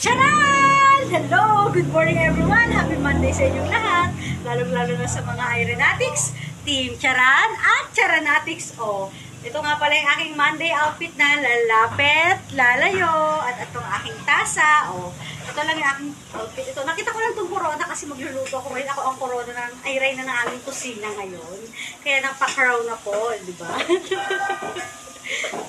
Charan! Hello! Good morning everyone! Happy Monday sa inyong lahat! Lalong-lalo na sa mga Ironatics, Team Charan at Charanatics. Ito nga pala yung aking Monday outfit na lalapit, lalayo, at itong aking tasa. Ito lang yung aking outfit. Ito, nakita ko lang itong corona kasi magluluto ako. Ngayon ako ang corona na ng aming kusina ngayon. Kaya napakaraw na po, di ba?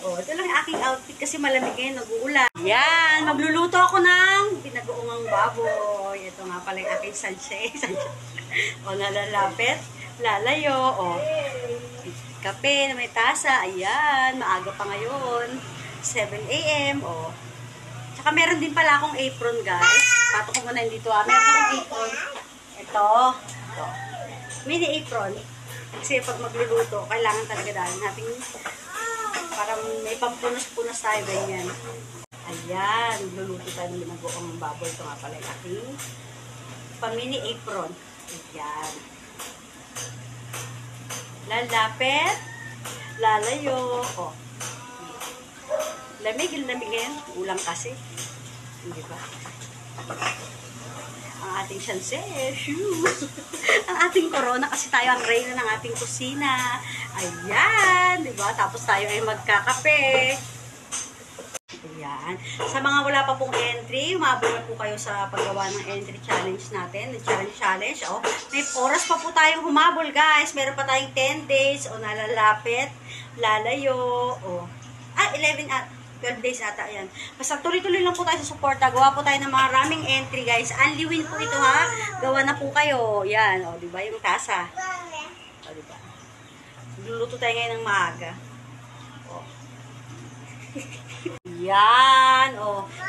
Ito lang yung aking outfit kasi malamig ngayon, nag-uulan. Yan, magluluto ako ng binagoong baboy. Ito nga pala yung aking sanchez. Nalalapit, lalayo, kape na may tasa, ayan, maaga pa ngayon, 7 AM, Tsaka meron din pala akong apron, guys. Pato ko muna dito, meron akong apron. Ito, mini apron. Kasi pag magluluto, kailangan talaga dahil natin parang may pampunas-punas tayo, ganyan. Ayan, magluluto tayo ng binagoong baboy. Ito nga pala yung aking pamini apron. Ayan. Lalapit, lalayo, lamig-lamigin, ulang kasi, hindi ba? Ang ating chances, ang ating corona kasi tayo ang reyna ng ating kusina. Ayan, di ba? Tapos tayo ay magkakape. Ayan. Sa mga wala pa pong entry, umabot na po kayo sa paggawa ng entry challenge natin. The challenge. May oras pa po tayong humabol, guys. Meron pa tayong 10 days. Nalalapit, lalayo. 11 at 12 days ata. Ayan. Basta tuloy-tuloy lang po tayo sa suporta. Gawa po tayo ng maraming entry, guys. Only win po ito, ha. Gawa na po kayo. Yan. Diba? Yung tasa. Diba? Luluto tayo ngayon ng maaga. Yan,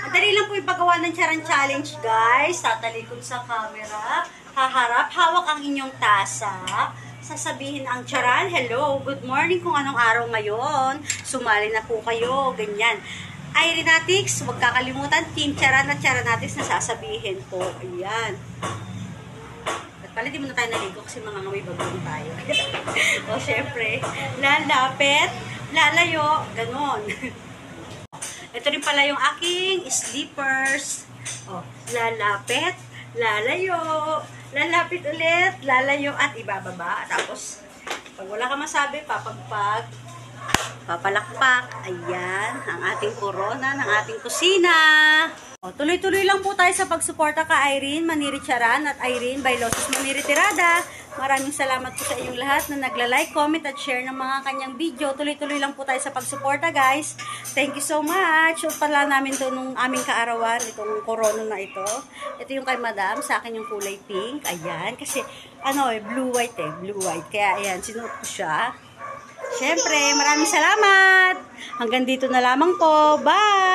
Madali lang po yung paggawa ng Charan Challenge, guys. Tatalikod sa camera. Haharap, hawak ang inyong tasa. Sasabihin ang Charan, hello, good morning kung anong araw ngayon. Sumali na po kayo, ganyan. Ironatics, huwag kakalimutan, Team Charan at Charanatics na sasabihin po. Ayan. At pala, di mo na tayo naligo kasi mga ngamoy bagong tayo. Syempre, lalapit, lalayo, ganon. Ito rin pala yung aking slippers. Lalapit, lalayo, lalapit ulit, lalayo at ibababa. Tapos, pag wala ka masabi, papagpag, papalakpak. Ayan, ang ating corona ng ating kusina. Tuloy-tuloy lang po tayo sa pagsuporta ka Irene Maniri Charan at Irene Bailosos Maniri Tirada. Maraming salamat po sa inyong lahat na nagla-like, comment at share ng mga kanyang video. Tuloy-tuloy lang po tayo sa pagsuporta, guys. Thank you so much. Pala namin to nung aming kaarawan, itong corona na ito. Ito yung kay Madam, sa akin yung kulay pink. Ayan, kasi blue-white blue-white. Kaya ayan, sinuot ko siya. Siyempre, maraming salamat. Hanggang dito na lamang po. Bye!